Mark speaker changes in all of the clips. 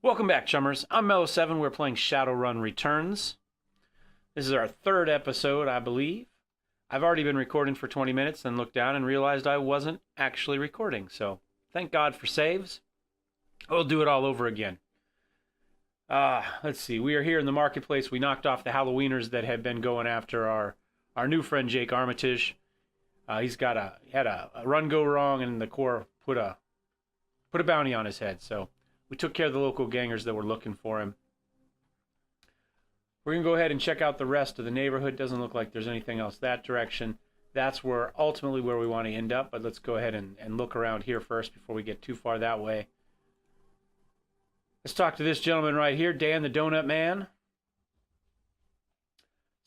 Speaker 1: Welcome back, chummers. I'm Mellowseven. We're playing Shadowrun Returns. This is our third episode, I believe. I've already been recording for 20 minutes, then looked down and realized I wasn't actually recording. So, thank God for saves. We'll do it all over again. Let's see. We are here in the marketplace. We knocked off the Halloweeners that had been going after our new friend Jake Armitage. He had a run go wrong, and the Corps put a bounty on his head. So we took care of the local gangers that were looking for him. We're going to go ahead and check out the rest of the neighborhood. Doesn't look like there's anything else that direction. That's ultimately where we want to end up, but let's go ahead and look around here first before we get too far that way. Let's talk to this gentleman right here, Dan the Donut Man.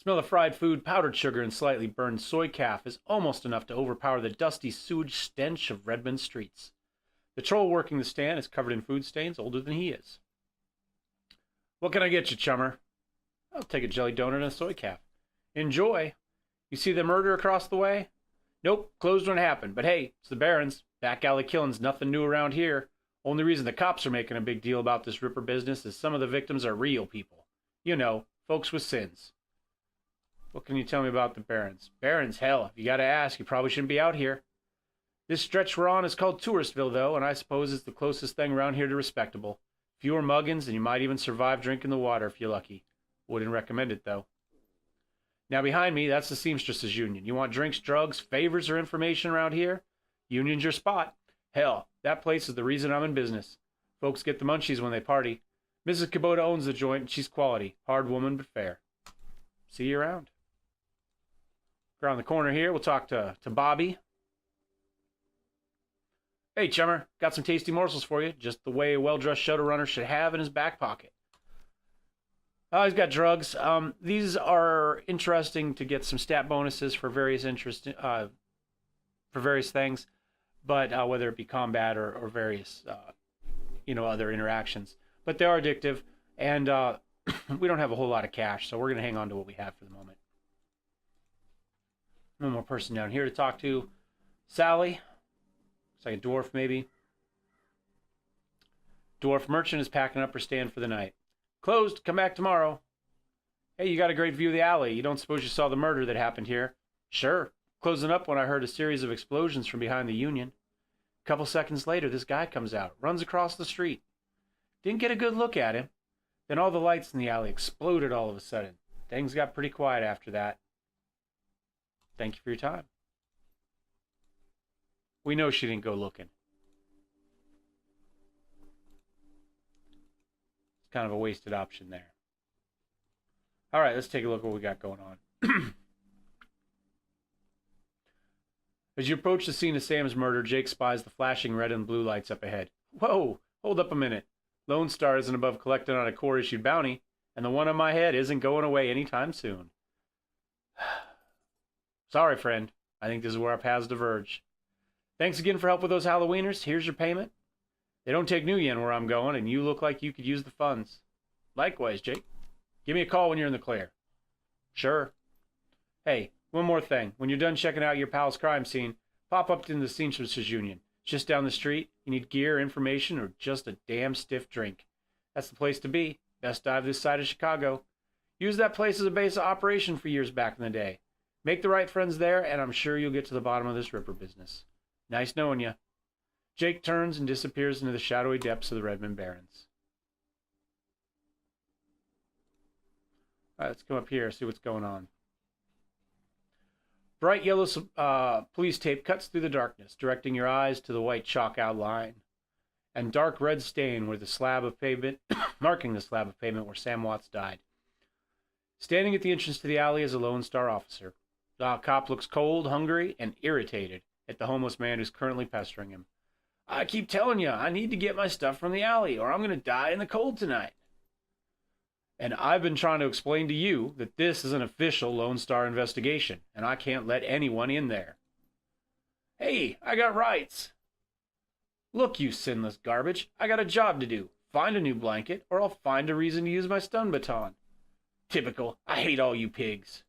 Speaker 1: Smell of fried food, powdered sugar, and slightly burned soy calf is almost enough to overpower the dusty sewage stench of Redmond streets. The troll working the stand is covered in food stains, older than he is. What can I get you, chummer? I'll take a jelly donut and a soy calf. Enjoy. You see the murder across the way? Nope, closed when it happened. But hey, it's the Barrens. Back alley killing's nothing new around here. Only reason the cops are making a big deal about this Ripper business is some of the victims are real people. You know, folks with sins. What can you tell me about the Barrens? Barrens, hell, if you gotta ask, you probably shouldn't be out here. This stretch we're on is called Touristville, though, and I suppose it's the closest thing around here to respectable. Fewer muggins, and you might even survive drinking the water if you're lucky. Wouldn't recommend it, though. Now, behind me, that's the Seamstresses Union. You want drinks, drugs, favors, or information around here? Union's your spot. Hell, that place is the reason I'm in business. Folks get the munchies when they party. Mrs. Kubota owns the joint, and she's quality. Hard woman, but fair. See you around. Around the corner here, we'll talk to Bobby. Hey, chummer, got some tasty morsels for you, just the way a well-dressed Shadowrunner should have in his back pocket. He's got drugs. These are interesting to get some stat bonuses for various things, but whether it be combat or various, other interactions. But they are addictive, and we don't have a whole lot of cash, so we're going to hang on to what we have for the moment. One more person down here to talk to. Sally. Looks like a dwarf, maybe. Dwarf merchant is packing up her stand for the night. Closed. Come back tomorrow. Hey, you got a great view of the alley. You don't suppose you saw the murder that happened here? Sure. Closing up when I heard a series of explosions from behind the Union. A couple seconds later, this guy comes out, runs across the street. Didn't get a good look at him. Then all the lights in the alley exploded all of a sudden. Things got pretty quiet after that. Thank you for your time. We know she didn't go looking. It's kind of a wasted option there. All right, let's take a look at what we got going on. As you approach the scene of Sam's murder, Jake spies the flashing red and blue lights up ahead. Whoa, hold up a minute. Lone Star isn't above collecting on a Corps-issued bounty, and the one on my head isn't going away anytime soon. Sorry, friend. I think this is where our paths diverge. Thanks again for help with those Halloweeners. Here's your payment. They don't take new yen where I'm going, and you look like you could use the funds. Likewise, Jake. Give me a call when you're in the clear. Sure. Hey, one more thing. When you're done checking out your pal's crime scene, pop up to the Seamstresses Union. It's just down the street. You need gear, information, or just a damn stiff drink. That's the place to be. Best dive this side of Chicago. Used that place as a base of operation for years back in the day. Make the right friends there, and I'm sure you'll get to the bottom of this Ripper business. Nice knowing you. Jake turns and disappears into the shadowy depths of the Redmond Barrens. All right, let's come up here, see what's going on. Bright yellow police tape cuts through the darkness, directing your eyes to the white chalk outline and dark red stain where the slab of pavement, marking the slab of pavement where Sam Watts died. Standing at the entrance to the alley is a Lone Star officer. The cop looks cold, hungry, and irritated at the homeless man who's currently pestering him. I keep telling you, I need to get my stuff from the alley, or I'm going to die in the cold tonight. And I've been trying to explain to you that this is an official Lone Star investigation, and I can't let anyone in there. Hey, I got rights. Look, you sinless garbage, I got a job to do. Find a new blanket, or I'll find a reason to use my stun baton. Typical. I hate all you pigs.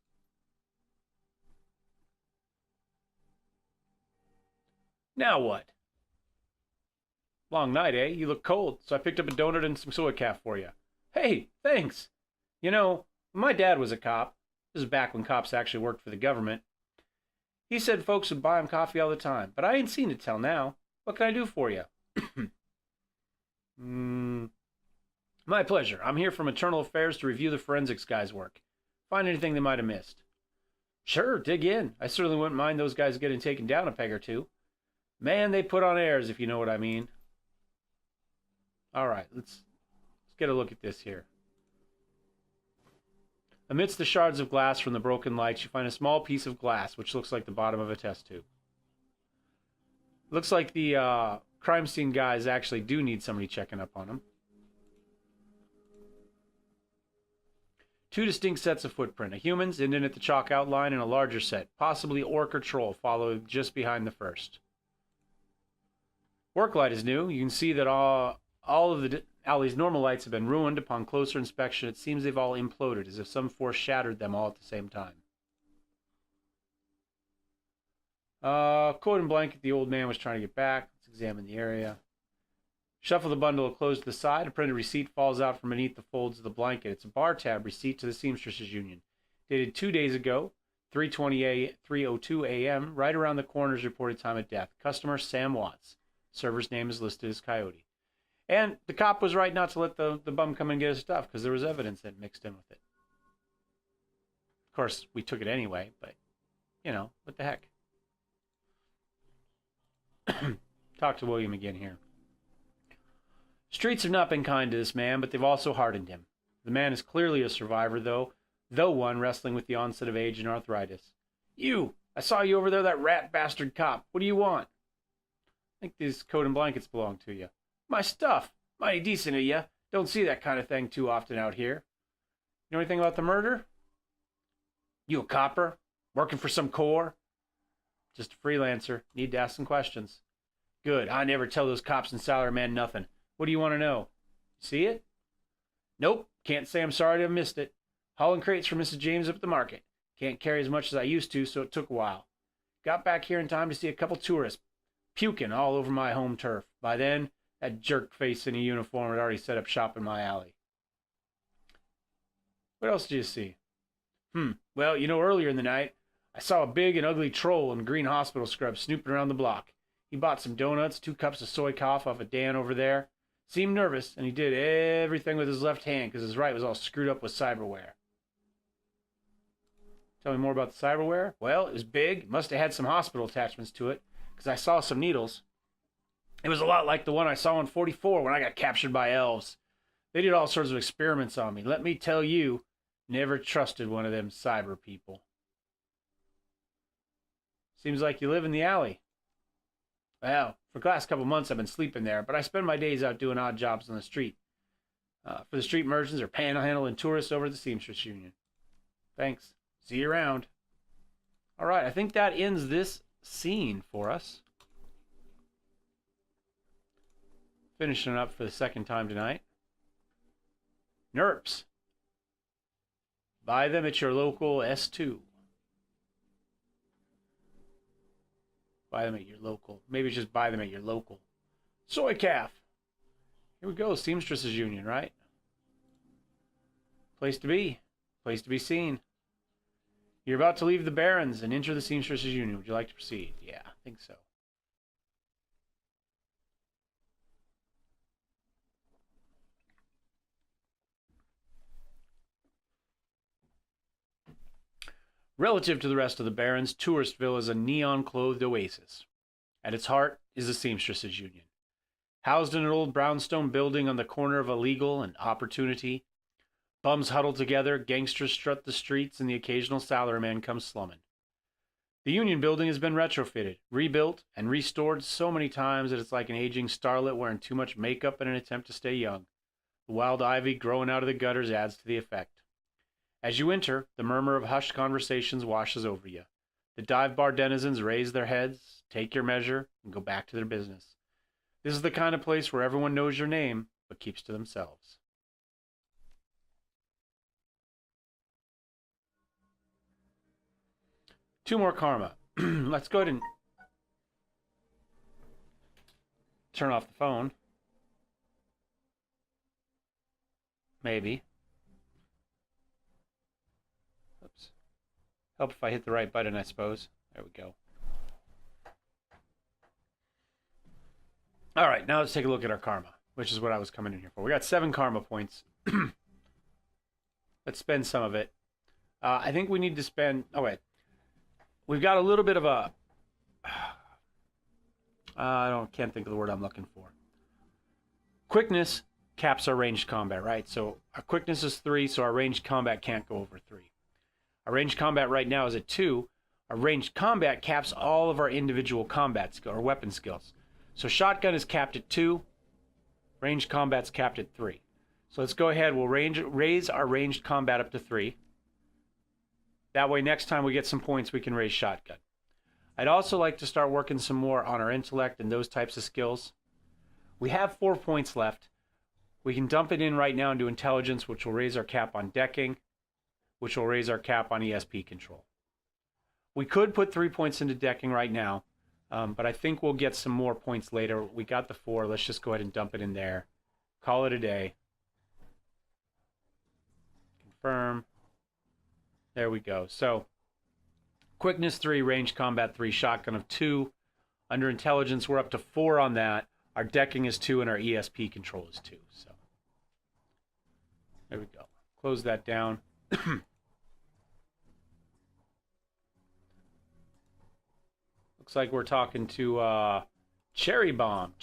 Speaker 1: Now what? Long night, eh? You look cold, so I picked up a donut and some soy calf for you. Hey, thanks. You know, my dad was a cop. This is back when cops actually worked for the government. He said folks would buy him coffee all the time, but I ain't seen it till now. What can I do for you? My pleasure. I'm here from Internal Affairs to review the forensics guys' work. Find anything they might have missed. Sure, dig in. I certainly wouldn't mind those guys getting taken down a peg or two. Man, they put on airs, if you know what I mean. All right, let's get a look at this here. Amidst the shards of glass from the broken lights, you find a small piece of glass, which looks like the bottom of a test tube. Looks like the crime scene guys actually do need somebody checking up on them. Two distinct sets of footprint, a human's ending at the chalk outline, and a larger set, possibly orc or troll, followed just behind the first. Work light is new. You can see that all of the alley's normal lights have been ruined. Upon closer inspection, it seems they've all imploded, as if some force shattered them all at the same time. Coat and blanket the old man was trying to get back. Let's examine the area. Shuffle the bundle of clothes to the side. A printed receipt falls out from beneath the folds of the blanket. It's a bar tab receipt to the Seamstresses Union. Dated 2 days ago, 3:02 a.m., right around the coroner's reported time of death. Customer Sam Watts. Server's name is listed as Coyote. And the cop was right not to let the bum come and get his stuff, because there was evidence that mixed in with it. Of course, we took it anyway, but, you know, what the heck. Talk to William again here. Streets have not been kind to this man, but they've also hardened him. The man is clearly a survivor, though one wrestling with the onset of age and arthritis. You! I saw you over there, that rat bastard cop. What do you want? I think these coat and blankets belong to you. My stuff! Mighty decent of you. Don't see that kind of thing too often out here. You know anything about the murder? You a copper? Working for some corps? Just a freelancer. Need to ask some questions. Good. I never tell those cops and salary man nothing. What do you want to know? See it? Nope. Can't say I'm sorry to have missed it. Hauling crates for Mrs. James up at the market. Can't carry as much as I used to, so it took a while. Got back here in time to see a couple tourists puking all over my home turf. By then, that jerk face in a uniform had already set up shop in my alley. What else did you see? Well, you know, earlier in the night, I saw a big and ugly troll in green hospital scrubs snooping around the block. He bought some donuts, 2 cups of soy coffee off of Dan over there. Seemed nervous, and he did everything with his left hand because his right was all screwed up with cyberware. Tell me more about the cyberware? Well, it was big. Must have had some hospital attachments to it because I saw some needles. It was a lot like the one I saw in 44 when I got captured by elves. They did all sorts of experiments on me. Let me tell you, never trusted one of them cyber people. Seems like you live in the alley. Well, for the last couple months I've been sleeping there, but I spend my days out doing odd jobs on the street. For the street merchants or panhandling tourists over at the Seamstress Union. Thanks. See you around. All right, I think that ends this scene for us. Finishing up for the second time tonight. NERPs. Buy them at your local S2. Buy them at your local. Maybe just buy them at your local. Soy calf. Here we go. Seamstresses Union, right? Place to be. Place to be seen. You're about to leave the Barrens and enter the Seamstresses Union. Would you like to proceed? Yeah, I think so. Relative to the rest of the Barrens, Touristville is a neon-clothed oasis. At its heart is the Seamstresses Union. Housed in an old brownstone building on the corner of Illegal and Opportunity, bums huddle together, gangsters strut the streets, and the occasional salaryman comes slumming. The Union building has been retrofitted, rebuilt, and restored so many times that it's like an aging starlet wearing too much makeup in an attempt to stay young. The wild ivy growing out of the gutters adds to the effect. As you enter, the murmur of hushed conversations washes over you. The dive bar denizens raise their heads, take your measure, and go back to their business. This is the kind of place where everyone knows your name, but keeps to themselves. Two more karma. Let's go ahead and turn off the phone. Maybe. Oops. Help if I hit the right button, I suppose. There we go. All right, now let's take a look at our karma, which is what I was coming in here for. We got 7 karma points. Let's spend some of it. I think we need to spend... Oh, wait. We've got a little bit of a... can't think of the word I'm looking for. Quickness caps our ranged combat, right? So our quickness is 3, so our ranged combat can't go over 3. Our ranged combat right now is at 2. Our ranged combat caps all of our individual combat skill or weapon skills. So shotgun is capped at 2. Ranged combat's capped at 3. So let's go ahead. We'll raise our ranged combat up to 3. That way, next time we get some points, we can raise shotgun. I'd also like to start working some more on our intellect and those types of skills. We have 4 points left. We can dump it in right now into intelligence, which will raise our cap on decking, which will raise our cap on ESP control. We could put 3 points into decking right now, but I think we'll get some more points later. We got the 4. Let's just go ahead and dump it in there. Call it a day. Confirm. There we go. So, quickness 3, range combat 3, shotgun of 2. Under intelligence, we're up to 4 on that. Our decking is 2, and our ESP control is 2. So, there we go. Close that down. Looks like we're talking to Cherry Bomb.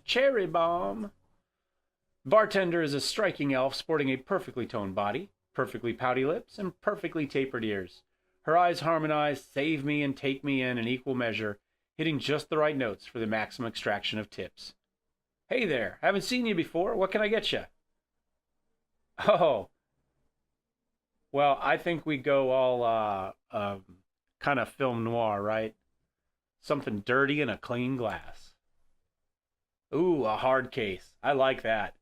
Speaker 1: Cherry Bomb. Bartender is a striking elf sporting a perfectly toned body, perfectly pouty lips, and perfectly tapered ears. Her eyes harmonize, save me and take me in equal measure, hitting just the right notes for the maximum extraction of tips. Hey there, haven't seen you before. What can I get you? Oh. Well, I think we go all kind of film noir, right? Something dirty in a clean glass. Ooh, a hard case. I like that.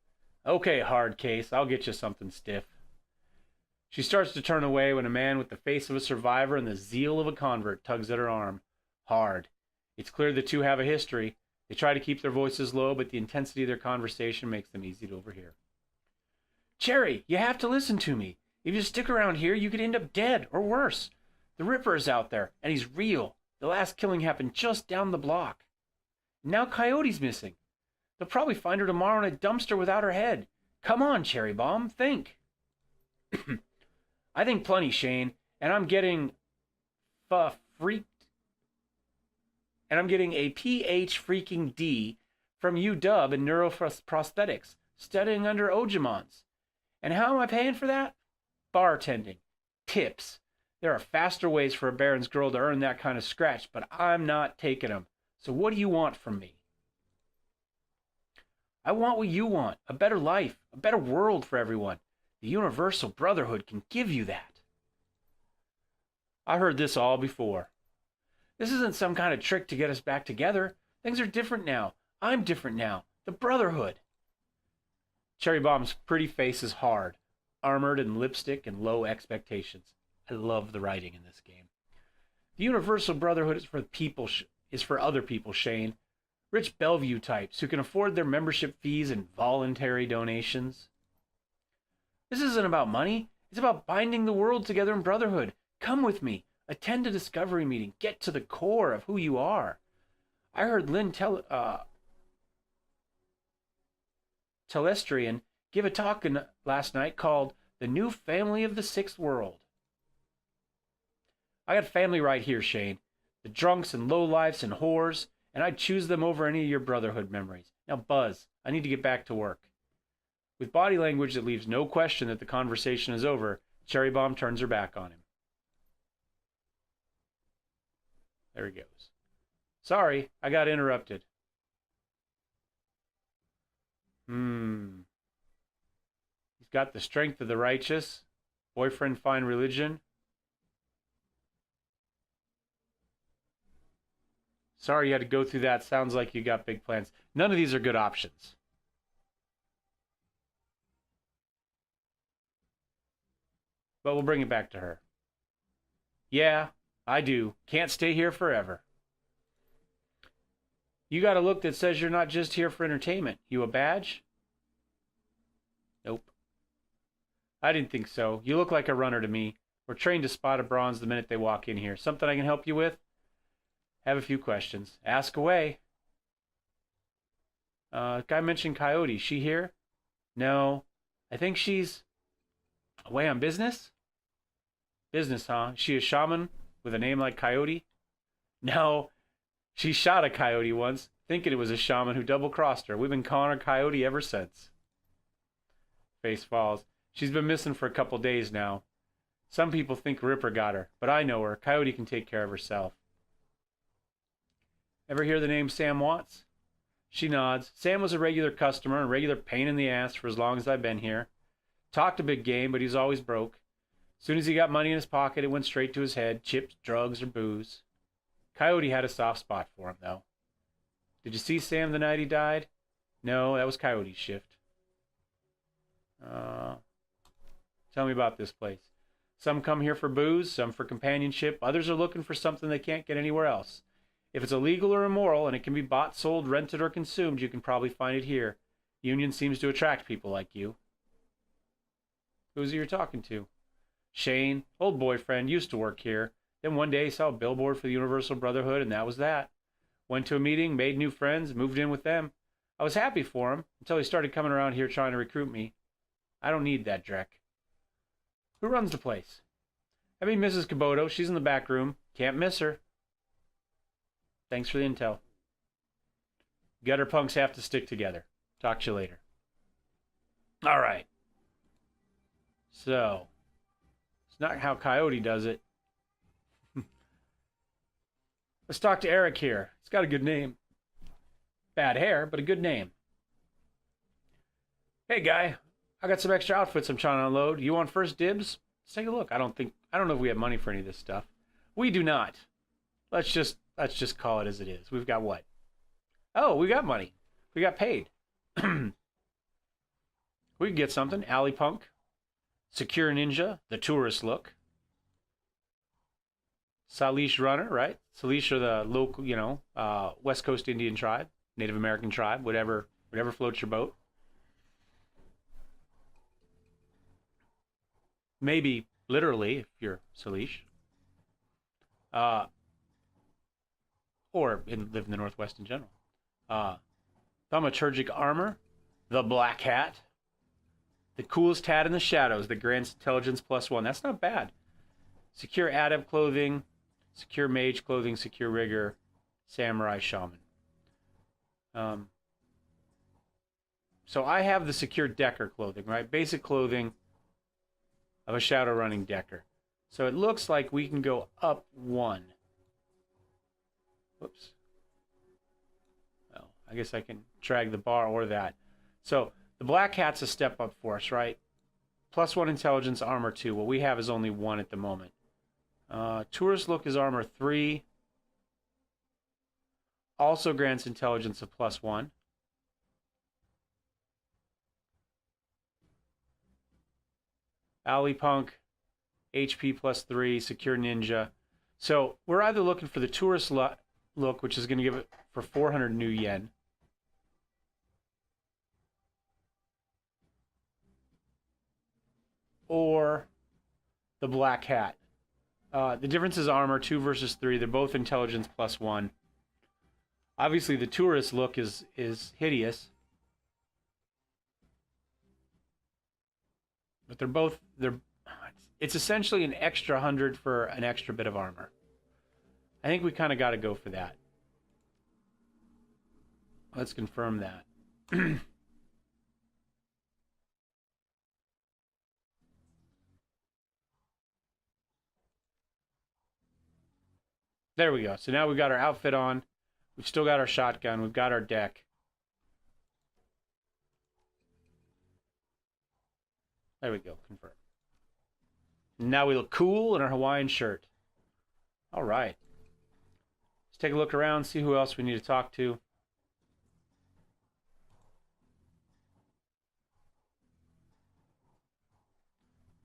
Speaker 1: Okay, hard case, I'll get you something stiff. She starts to turn away when a man with the face of a survivor and the zeal of a convert tugs at her arm. Hard. It's clear the two have a history. They try to keep their voices low, but the intensity of their conversation makes them easy to overhear. Cherry, you have to listen to me. If you stick around here, you could end up dead, or worse. The Ripper is out there, and he's real. The last killing happened just down the block. Now Coyote's missing. They'll probably find her tomorrow in a dumpster without her head. Come on, Cherry Bomb, think. I think plenty, Shane, and I'm getting freaked. And I'm getting a PH freaking D from UW in neuroprosthetics, studying under Ojimons. And how am I paying for that? Bartending. Tips. There are faster ways for a Baron's girl to earn that kind of scratch, but I'm not taking them. So what do you want from me? I want what you want. A better life. A better world for everyone. The Universal Brotherhood can give you that. I heard this all before. This isn't some kind of trick to get us back together. Things are different now. I'm different now. The Brotherhood. Cherry Bomb's pretty face is hard, armored in lipstick and low expectations. I love the writing in this game. The Universal Brotherhood is for people. Is for other people, Shane. Rich Bellevue types who can afford their membership fees and voluntary donations. This isn't about money. It's about binding the world together in brotherhood. Come with me. Attend a discovery meeting. Get to the core of who you are. I heard Lynn Telestrian give a talk last night called The New Family of the Sixth World. I got family right here, Shane. The drunks and lowlifes and whores, and I'd choose them over any of your brotherhood memories. Now buzz. I need to get back to work. With body language that leaves no question that the conversation is over, Cherry Bomb turns her back on him. There he goes. Sorry, I got interrupted. He's got the strength of the righteous. Boyfriend find religion. Sorry you had to go through that. Sounds like you got big plans. None of these are good options. But we'll bring it back to her. Yeah, I do. Can't stay here forever. You got a look that says you're not just here for entertainment. You a badge? Nope. I didn't think so. You look like a runner to me. We're trained to spot a bronze the minute they walk in here. Something I can help you with? Have a few questions. Ask away. Guy mentioned Coyote. She here? No. I think she's away on business? Business, huh? Is she a shaman with a name like Coyote? No. She shot a coyote once, thinking it was a shaman who double-crossed her. We've been calling her Coyote ever since. Face falls. She's been missing for a couple days now. Some people think Ripper got her, but I know her. Coyote can take care of herself. Ever hear the name Sam Watts? She nods. Sam was a regular customer and regular pain in the ass for as long as I've been here. Talked a big game, but he's always broke. As soon as he got money in his pocket, it went straight to his head. Chips, drugs, or booze. Coyote had a soft spot for him, though. Did you see Sam the night he died? No, that was Coyote's shift. Tell me about this place. Some come here for booze, some for companionship. Others are looking for something they can't get anywhere else. If it's illegal or immoral, and it can be bought, sold, rented, or consumed, you can probably find it here. Union seems to attract people like you. Who's it you're talking to? Shane, old boyfriend, used to work here. Then one day he saw a billboard for the Universal Brotherhood, and that was that. Went to a meeting, made new friends, moved in with them. I was happy for him, until he started coming around here trying to recruit me. I don't need that dreck. Who runs the place? I mean Mrs. Kaboto. She's in the back room. Can't miss her. Thanks for the intel. Gutter punks have to stick together. Talk to you later. All right. So, it's not how Coyote does it. Let's talk to Eric here. He's got a good name. Bad hair, but a good name. Hey, guy. I got some extra outfits I'm trying to unload. You want first dibs? Let's take a look. I don't know if we have money for any of this stuff. We do not. Let's just call it as it is. We've got what? Oh, we got money. We got paid. We can get something. Alley Punk. Secure Ninja. The Tourist Look. Salish Runner, right? Salish are the local, West Coast Indian tribe, Native American tribe, whatever floats your boat. Maybe literally if you're Salish. Or live in the Northwest in general. Thaumaturgic Armor, the Black Hat, the coolest hat in the shadows, the grants intelligence +1. That's not bad. Secure Adept clothing, secure Mage clothing, secure Rigger, Samurai Shaman. So I have the secure Decker clothing, right? Basic clothing of a Shadowrunning Decker. So it looks like we can go up 1. Whoops. Well, I guess I can drag the bar or that. So the Black Hat's a step up for us, right? +1 intelligence, armor 2. What we have is only 1 at the moment. Tourist Look is armor 3. Also grants intelligence of +1. Alley Punk, HP +3, Secure Ninja. So we're either looking for the Tourist Look, which is going to give it for 400 new yen. Or the Black Hat. The difference is armor 2 versus 3. They're both intelligence +1. Obviously, the Tourist Look is hideous. But it's essentially an extra 100 for an extra bit of armor. I think we kind of got to go for that. Let's confirm that. There we go. So now we've got our outfit on. We've still got our shotgun. We've got our deck. There we go. Confirm. Now we look cool in our Hawaiian shirt. All right. Let's take a look around, see who else we need to talk to.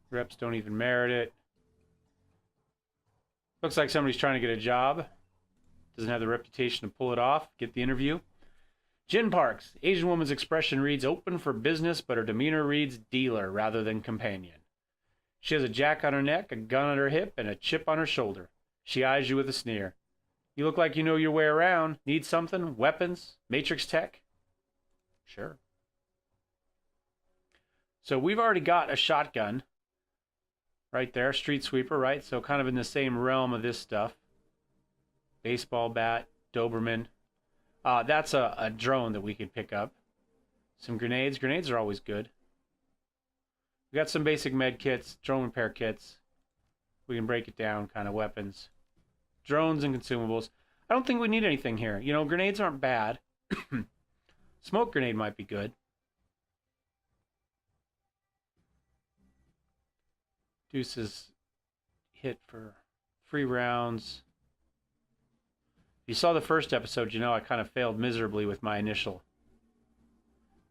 Speaker 1: Reps don't even merit it. Looks like somebody's trying to get a job. Doesn't have the reputation to pull it off. Get the interview. Jin Parks. Asian woman's expression reads open for business, but her demeanor reads dealer rather than companion. She has a jack on her neck, a gun on her hip, and a chip on her shoulder. She eyes you with a sneer. You look like you know your way around. Need something? Weapons? Matrix tech? Sure. So we've already got a shotgun right there, street sweeper, right? So kind of in the same realm of this stuff. Baseball bat, Doberman. That's a drone that we could pick up. Some grenades. Grenades are always good. We got some basic med kits, drone repair kits. We can break it down, kind of weapons. Drones and consumables. I don't think we need anything here. You know, grenades aren't bad. Smoke grenade might be good. Deuces hit for 3 rounds. If you saw the first episode, you know I kind of failed miserably with my initial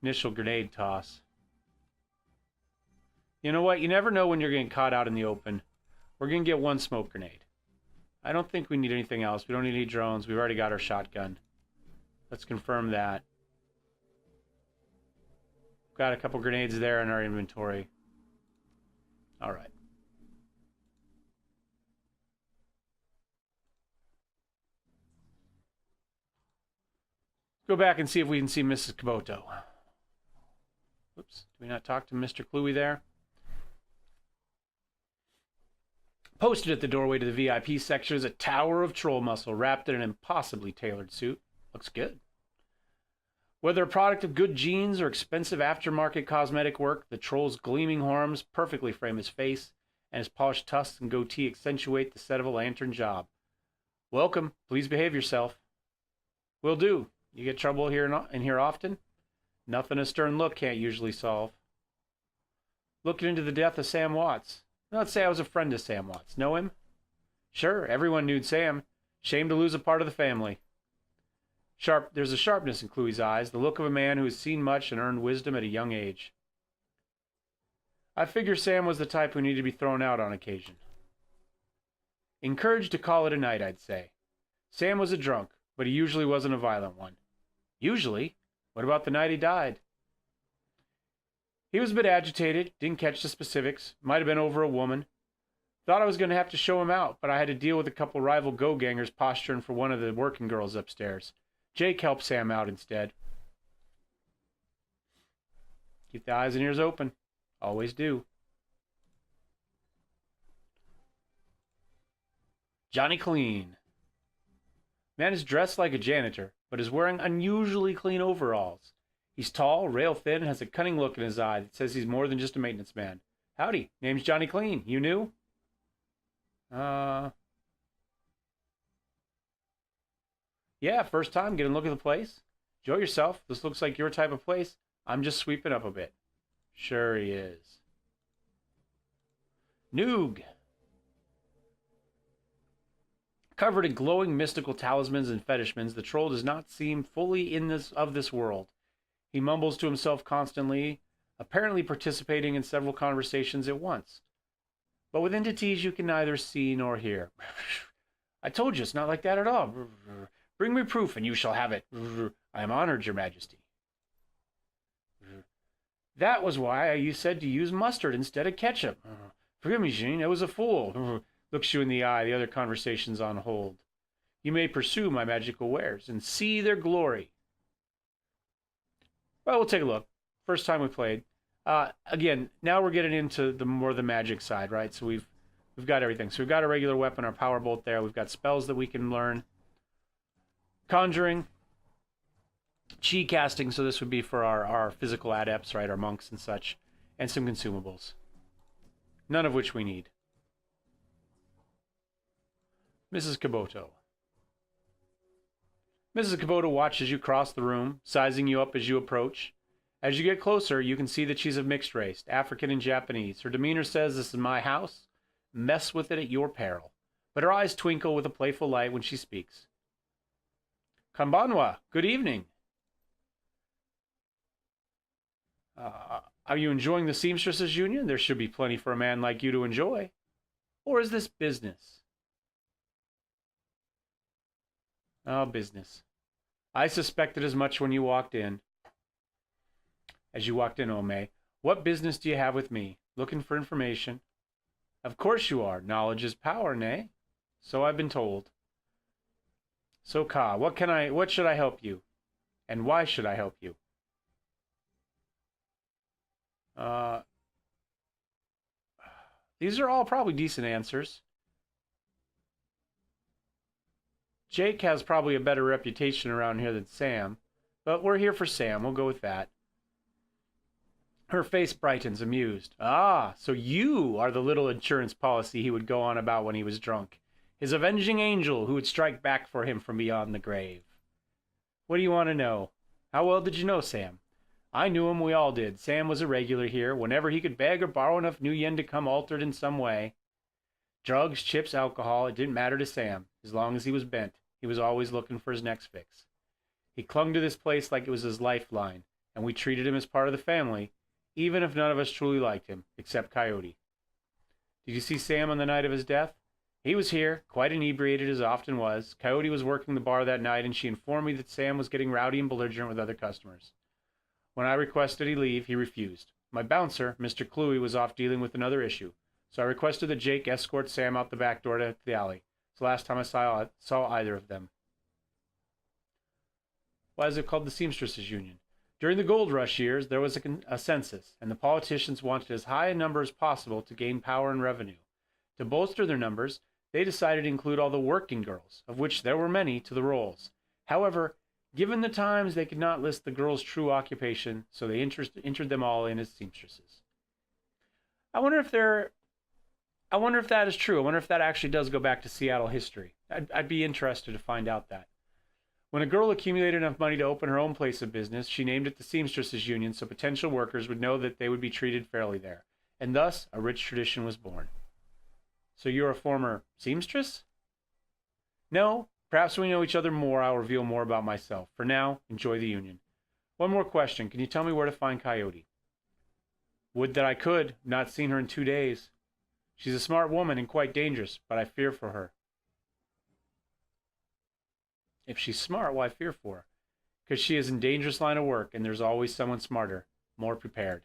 Speaker 1: grenade toss. You know what? You never know when you're getting caught out in the open. We're going to get 1 smoke grenade. I don't think we need anything else. We don't need any drones. We've already got our shotgun. Let's confirm that. Got a couple grenades there in our inventory. All right. Go back and see if we can see Mrs. Kabuto. Oops, did we not talk to Mr. Cluey there? Posted at the doorway to the VIP section is a tower of troll muscle wrapped in an impossibly tailored suit. Looks good. Whether a product of good genes or expensive aftermarket cosmetic work, the troll's gleaming horns perfectly frame his face, and his polished tusks and goatee accentuate the set of a lantern job. Welcome. Please behave yourself. Will do. You get trouble here in here often? Nothing a stern look can't usually solve. Looking into the death of Sam Watts. Let's say I was a friend of Sam Watts. Know him? Sure, everyone knew Sam. Shame to lose a part of the family. There's a sharpness in Cluey's eyes, the look of a man who has seen much and earned wisdom at a young age. I figure Sam was the type who needed to be thrown out on occasion. Encouraged to call it a night, I'd say. Sam was a drunk, but he usually wasn't a violent one. Usually? What about the night he died? He was a bit agitated, didn't catch the specifics, might have been over a woman. Thought I was going to have to show him out, but I had to deal with a couple rival go-gangers posturing for one of the working girls upstairs. Jake helped Sam out instead. Keep the eyes and ears open. Always do. Johnny Clean. Man is dressed like a janitor, but is wearing unusually clean overalls. He's tall, rail-thin, and has a cunning look in his eye that says he's more than just a maintenance man. Howdy, name's Johnny Clean. You new? Yeah, first time, get a look at the place. Enjoy yourself. This looks like your type of place. I'm just sweeping up a bit. Sure he is. Noog. Covered in glowing mystical talismans and fetishmans, the troll does not seem fully of this world. He mumbles to himself constantly, apparently participating in several conversations at once. But with entities you can neither see nor hear. I told you it's not like that at all. Bring me proof and you shall have it. I am honored, your majesty. That was why you said to use mustard instead of ketchup. Forgive me, Jean, I was a fool. Looks you in the eye, the other conversation's on hold. You may pursue my magical wares and see their glory. Well, we'll take a look. First time we played. Again, now we're getting into the magic side, right? So we've got everything. So we've got a regular weapon, our power bolt there. We've got spells that we can learn. Conjuring. Chi casting, so this would be for our physical adepts, right? Our monks and such. And some consumables. None of which we need. Mrs. Kabuto. Mrs. Kabuto watches you cross the room, sizing you up as you approach. As you get closer, you can see that she's of mixed race, African and Japanese. Her demeanor says, "This is my house. Mess with it at your peril." But her eyes twinkle with a playful light when she speaks. Konbanwa, good evening. Are you enjoying the Seamstresses Union? There should be plenty for a man like you to enjoy. Or is this business? Oh, business. I suspected as much when you walked in. As you walked in, Ome. What business do you have with me? Looking for information? Of course you are. Knowledge is power, nay? So I've been told. So Ka, what should I help you? And why should I help you? Uh, these are all probably decent answers. Jake has probably a better reputation around here than Sam, but we're here for Sam. We'll go with that. Her face brightens, amused. Ah, so you are the little insurance policy he would go on about when he was drunk. His avenging angel who would strike back for him from beyond the grave. What do you want to know? How well did you know Sam? I knew him, we all did. Sam was a regular here, whenever he could beg or borrow enough new yen to come altered in some way. Drugs, chips, alcohol, it didn't matter to Sam. As long as he was bent, he was always looking for his next fix. He clung to this place like it was his lifeline, and we treated him as part of the family, even if none of us truly liked him, except Coyote. Did you see Sam on the night of his death? He was here, quite inebriated as often was. Coyote was working the bar that night, and she informed me that Sam was getting rowdy and belligerent with other customers. When I requested he leave, he refused. My bouncer, Mr. Cluey, was off dealing with another issue, so I requested that Jake escort Sam out the back door to the alley. It's the last time I saw either of them. Why is it called the Seamstresses Union? During the gold rush years, there was a census, and the politicians wanted as high a number as possible to gain power and revenue. To bolster their numbers, they decided to include all the working girls, of which there were many, to the rolls. However, given the times, they could not list the girls' true occupation, so they entered them all in as seamstresses. I wonder if that is true. I wonder if that actually does go back to Seattle history. I'd be interested to find out that. When a girl accumulated enough money to open her own place of business, she named it the Seamstresses Union so potential workers would know that they would be treated fairly there. And thus, a rich tradition was born. So you're a former seamstress? No. Perhaps when we know each other more, I'll reveal more about myself. For now, enjoy the union. One more question. Can you tell me where to find Coyote? Would that I could. Not seen her in 2 days. She's a smart woman and quite dangerous, but I fear for her. If she's smart, why fear for her? Because she is in dangerous line of work, and there's always someone smarter, more prepared.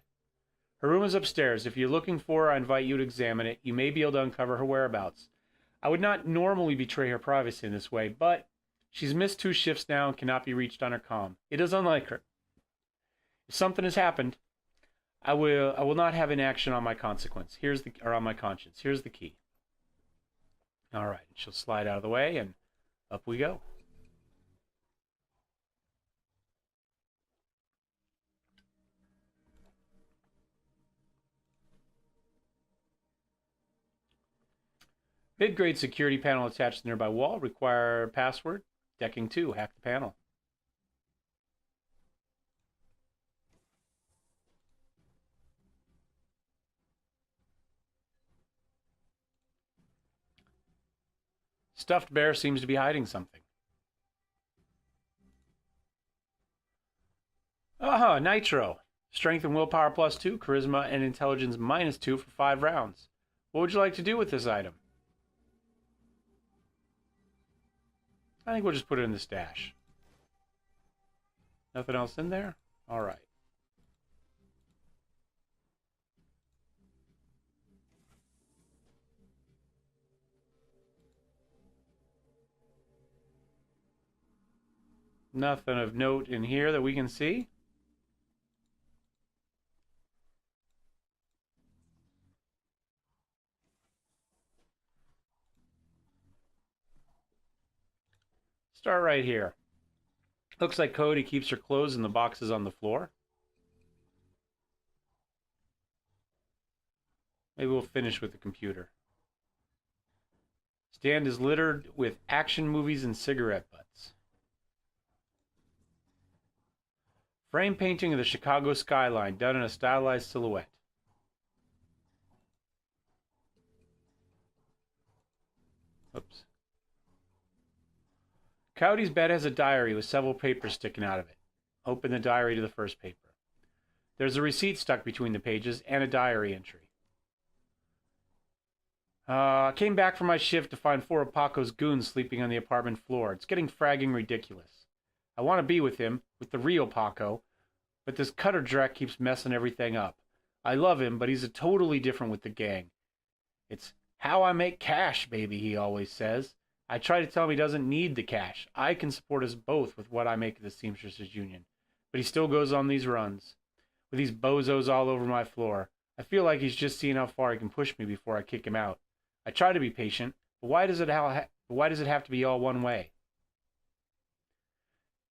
Speaker 1: Her room is upstairs. If you're looking for her, I invite you to examine it. You may be able to uncover her whereabouts. I would not normally betray her privacy in this way, but she's missed 2 shifts now and cannot be reached on her comm. It is unlike her. If something has happened, I will not have inaction on my consequence. On my conscience. Here's the key. All right, she'll slide out of the way, and up we go. Mid-grade security panel attached to the nearby wall. Require password. Decking 2. Hack the panel. Stuffed bear seems to be hiding something. Aha, Nitro. Strength and willpower +2, charisma and intelligence -2 for 5 rounds. What would you like to do with this item? I think we'll just put it in the stash. Nothing else in there? All right. Nothing of note in here that we can see. Start right here. Looks like Cody keeps her clothes in the boxes on the floor. Maybe we'll finish with the computer. Stand is littered with action movies and cigarette butts. Frame painting of the Chicago skyline done in a stylized silhouette. Oops. Cody's bed has a diary with several papers sticking out of it. Open the diary to the first paper. There's a receipt stuck between the pages and a diary entry. I came back from my shift to find 4 of Paco's goons sleeping on the apartment floor. It's getting fragging ridiculous. I want to be with him, with the real Paco, but this cutter dreck keeps messing everything up. I love him, but he's totally different with the gang. It's how I make cash, baby, he always says. I try to tell him he doesn't need the cash. I can support us both with what I make at the Seamstresses Union. But he still goes on these runs, with these bozos all over my floor. I feel like he's just seeing how far he can push me before I kick him out. I try to be patient, but why does it have to be all one way?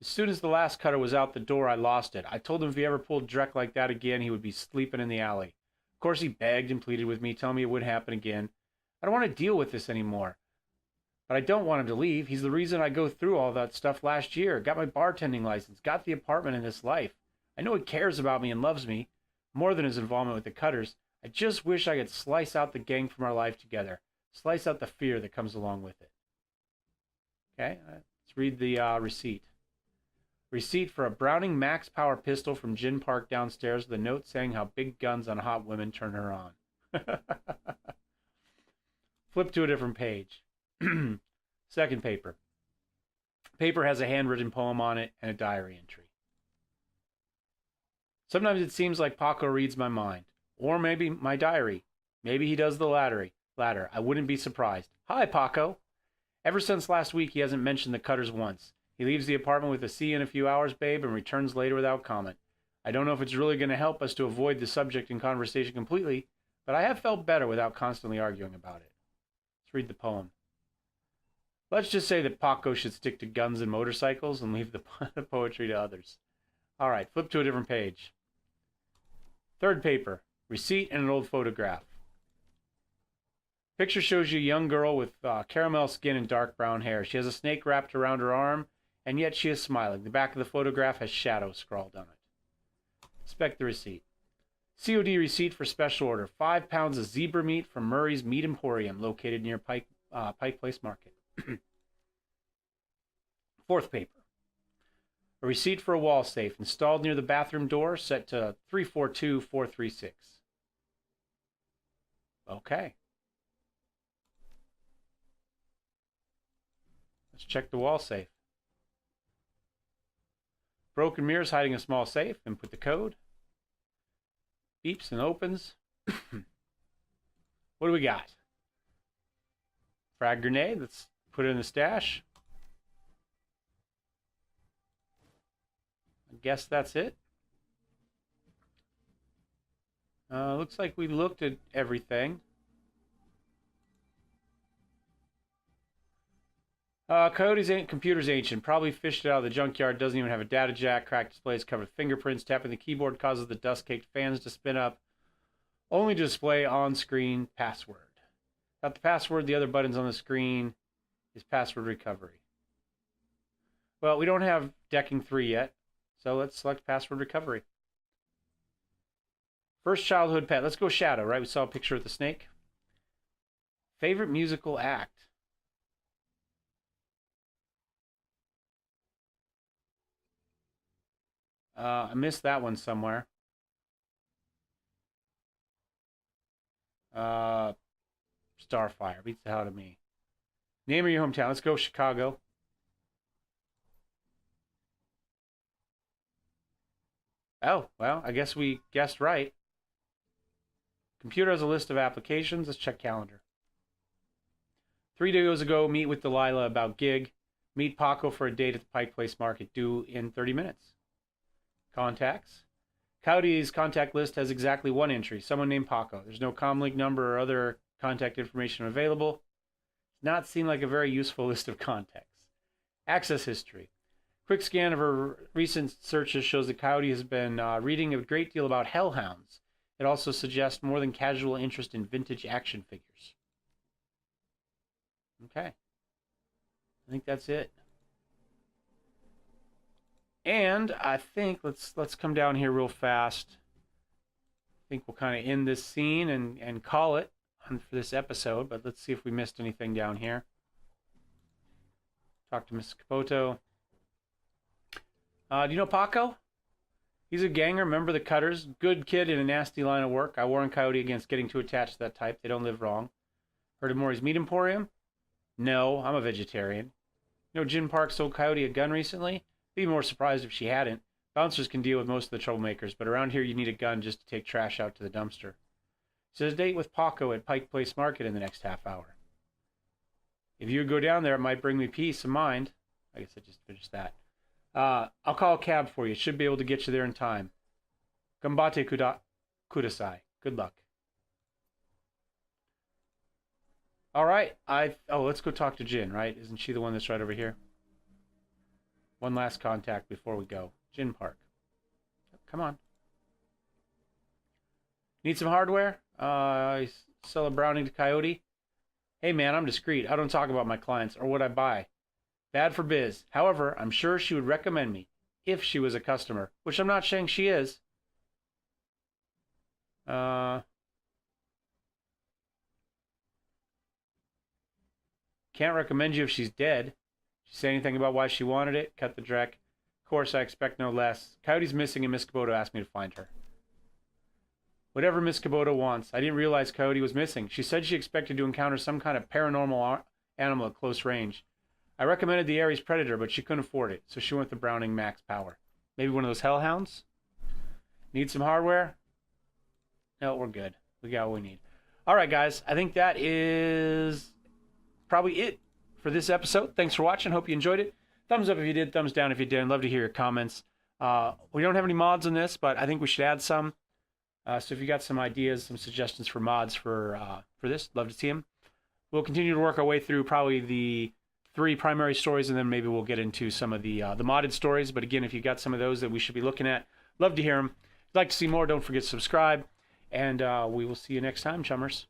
Speaker 1: As soon as the last cutter was out the door, I lost it. I told him if he ever pulled Drek like that again, he would be sleeping in the alley. Of course, he begged and pleaded with me, telling me it wouldn't happen again. I don't want to deal with this anymore. But I don't want him to leave. He's the reason I go through all that stuff last year. Got my bartending license, got the apartment in this life. I know he cares about me and loves me, more than his involvement with the cutters. I just wish I could slice out the gang from our life together. Slice out the fear that comes along with it. Okay, let's read the receipt. Receipt for a Browning Max Power pistol from Gin Park downstairs with a note saying how big guns on hot women turn her on. Flip to a different page. Second paper. Paper has a handwritten poem on it and a diary entry. Sometimes it seems like Paco reads my mind. Or maybe my diary. Maybe he does the latter. I wouldn't be surprised. Hi, Paco. Ever since last week, he hasn't mentioned the cutters once. He leaves the apartment with a "see you in a few hours, babe," and returns later without comment. I don't know if it's really going to help us to avoid the subject in conversation completely, but I have felt better without constantly arguing about it. Let's read the poem. Let's just say that Paco should stick to guns and motorcycles and leave the poetry to others. All right, flip to a different page. Third paper, receipt and an old photograph. Picture shows you a young girl with caramel skin and dark brown hair. She has a snake wrapped around her arm, and yet she is smiling. The back of the photograph has shadow scrawled on it. Inspect the receipt. COD receipt for special order. 5 pounds of zebra meat from Murray's Meat Emporium, located near Pike Place Market. Fourth paper. A receipt for a wall safe installed near the bathroom door, set to 342436. Okay. Let's check the wall safe. Broken mirrors hiding a small safe. Input the code. Beeps and opens. What do we got? Frag grenade. Let's put it in the stash. I guess that's it. Looks like we looked at everything. Coyote's computer's ancient. Probably fished it out of the junkyard. Doesn't even have a data jack. Cracked displays covered with fingerprints. Tapping the keyboard causes the dust-caked fans to spin up. Only to display on-screen password. Without the password, the other buttons on the screen is password recovery. Well, we don't have decking 3 yet, so let's select password recovery. First childhood pet. Let's go Shadow, right? We saw a picture of the snake. Favorite musical act. I missed that one somewhere. Starfire. Beats the hell out of me. Name of your hometown. Let's go Chicago. Oh, well, I guess we guessed right. Computer has a list of applications. Let's check calendar. 3 days ago, meet with Delilah about gig. Meet Paco for a date at the Pike Place Market, due in 30 minutes. Contacts. Coyote's contact list has exactly 1 entry, someone named Paco. There's no comlink number or other contact information available. Does not seem like a very useful list of contacts. Access history. Quick scan of her recent searches shows that Coyote has been reading a great deal about hellhounds. It also suggests more than casual interest in vintage action figures. Okay. I think that's it. And I think let's come down here real fast. I think we'll kind of end this scene and call it for this episode, but let's see if we missed anything down here. Talk to Mrs. Capoto. Do you know Paco? He's a ganger, member of the Cutters, good kid in a nasty line of work. I warn Coyote against getting too attached to that type. They don't live wrong. Heard of Maury's Meat Emporium? No, I'm a vegetarian. You know Gin Park sold Coyote a gun recently? Be more surprised if she hadn't. Bouncers can deal with most of the troublemakers, but around here you need a gun just to take trash out to the dumpster. Says date with Paco at Pike Place Market in the next half hour. If you would go down there, it might bring me peace of mind. I guess I just finished that. I'll call a cab for you. Should be able to get you there in time. Gambate kudasai. Good luck. All right. Let's go talk to Jin, right? Isn't she the one that's right over here? One last contact before we go. Jin Park. Come on. Need some hardware? Sell a Browning to Coyote? Hey man, I'm discreet. I don't talk about my clients or what I buy. Bad for biz. However, I'm sure she would recommend me if she was a customer, which I'm not saying she is. Can't recommend you if she's dead. She say anything about why she wanted it? Cut the dreck. Of course, I expect no less. Coyote's missing and Miss Kubota asked me to find her. Whatever Miss Kubota wants. I didn't realize Coyote was missing. She said she expected to encounter some kind of paranormal animal at close range. I recommended the Ares Predator, but she couldn't afford it, so she went with the Browning Max Power. Maybe one of those Hellhounds? Need some hardware? No, we're good. We got what we need. All right, guys. I think that is probably it for this episode. Thanks for watching. Hope you enjoyed it. Thumbs up if you did. Thumbs down if you didn't. Love to hear your comments. We don't have any mods on this, but I think we should add some. So if you got some ideas, some suggestions for mods for this, love to see them. We'll continue to work our way through probably the 3 primary stories, and then maybe we'll get into some of the modded stories. But again, if you got some of those that we should be looking at, love to hear them. If you'd like to see more, don't forget to subscribe. And we will see you next time, chummers.